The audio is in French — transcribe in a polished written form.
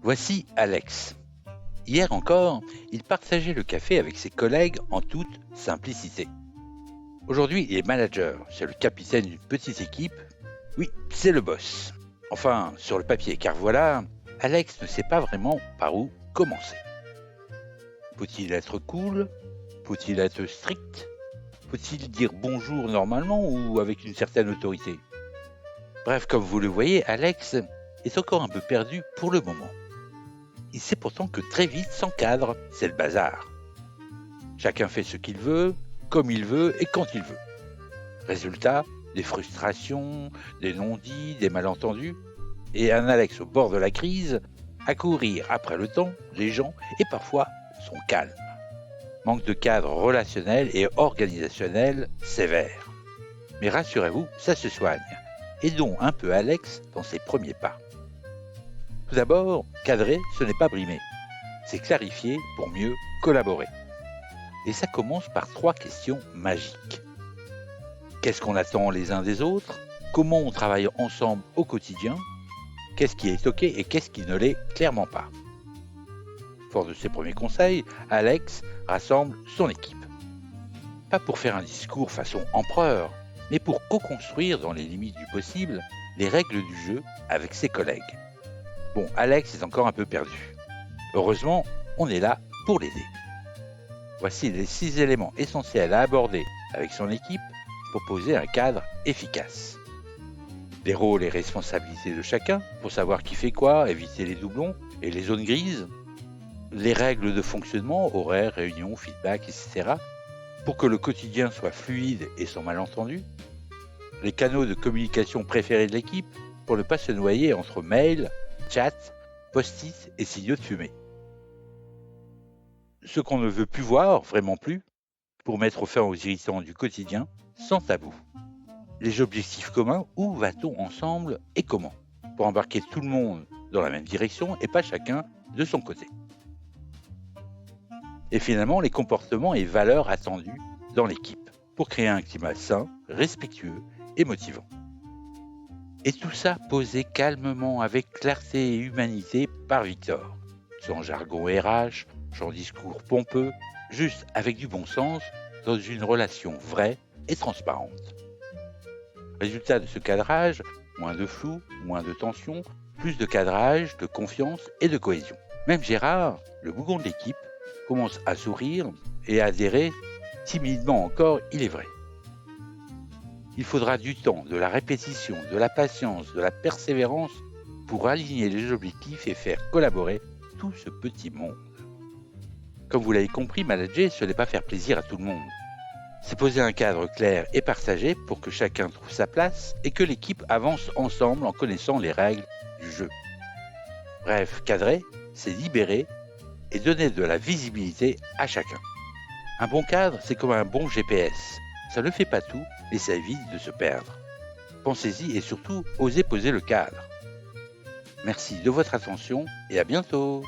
Voici Alex. Hier encore, il partageait le café avec ses collègues en toute simplicité. Aujourd'hui, il est manager, c'est le capitaine d'une petite équipe. Oui, c'est le boss. Enfin, sur le papier, car voilà, Alex ne sait pas vraiment par où commencer. Faut-il être cool? Faut-il être strict? Faut-il dire bonjour normalement ou avec une certaine autorité? Bref, comme vous le voyez, Alex est encore un peu perdu pour le moment. Il sait pourtant que très vite, sans cadre, c'est le bazar. Chacun fait ce qu'il veut, comme il veut et quand il veut. Résultat, des frustrations, des non-dits, des malentendus, et un Alex au bord de la crise, à courir après le temps, les gens et parfois son calme. Manque de cadre relationnel et organisationnel sévère. Mais rassurez-vous, ça se soigne. Aidons un peu Alex dans ses premiers pas. Tout d'abord, cadrer, ce n'est pas brimer. C'est clarifier pour mieux collaborer. Et ça commence par 3 questions magiques. Qu'est-ce qu'on attend les uns des autres? Comment on travaille ensemble au quotidien? Qu'est-ce qui est OK et qu'est-ce qui ne l'est clairement pas? Fort de ses premiers conseils, Alex rassemble son équipe. Pas pour faire un discours façon empereur, mais pour co-construire dans les limites du possible les règles du jeu avec ses collègues. Bon, Alex est encore un peu perdu. Heureusement, on est là pour l'aider. Voici les 6 éléments essentiels à aborder avec son équipe pour poser un cadre efficace. Les rôles et responsabilités de chacun pour savoir qui fait quoi, éviter les doublons et les zones grises. Les règles de fonctionnement, horaires, réunions, feedback, etc. pour que le quotidien soit fluide et sans malentendu. Les canaux de communication préférés de l'équipe pour ne pas se noyer entre mails, chat, post-it et signaux de fumée. Ce qu'on ne veut plus voir, vraiment plus, pour mettre fin aux irritants du quotidien, sans tabou. Les objectifs communs, où va-t-on ensemble et comment? Pour embarquer tout le monde dans la même direction et pas chacun de son côté. Et finalement, les comportements et valeurs attendus dans l'équipe, pour créer un climat sain, respectueux et motivant. Et tout ça posé calmement, avec clarté et humanité par Victor. Sans jargon RH, sans discours pompeux, juste avec du bon sens, dans une relation vraie et transparente. Résultat de ce cadrage, moins de flou, moins de tension, plus de cadrage, de confiance et de cohésion. Même Gérard, le bougon de l'équipe, commence à sourire et à adhérer, timidement encore, il est vrai. Il faudra du temps, de la répétition, de la patience, de la persévérance pour aligner les objectifs et faire collaborer tout ce petit monde. Comme vous l'avez compris, manager, ce n'est pas faire plaisir à tout le monde. C'est poser un cadre clair et partagé pour que chacun trouve sa place et que l'équipe avance ensemble en connaissant les règles du jeu. Bref, cadrer, c'est libérer et donner de la visibilité à chacun. Un bon cadre, c'est comme un bon GPS. Ça ne fait pas tout, mais ça évite de se perdre. Pensez-y et surtout, osez poser le cadre. Merci de votre attention et à bientôt.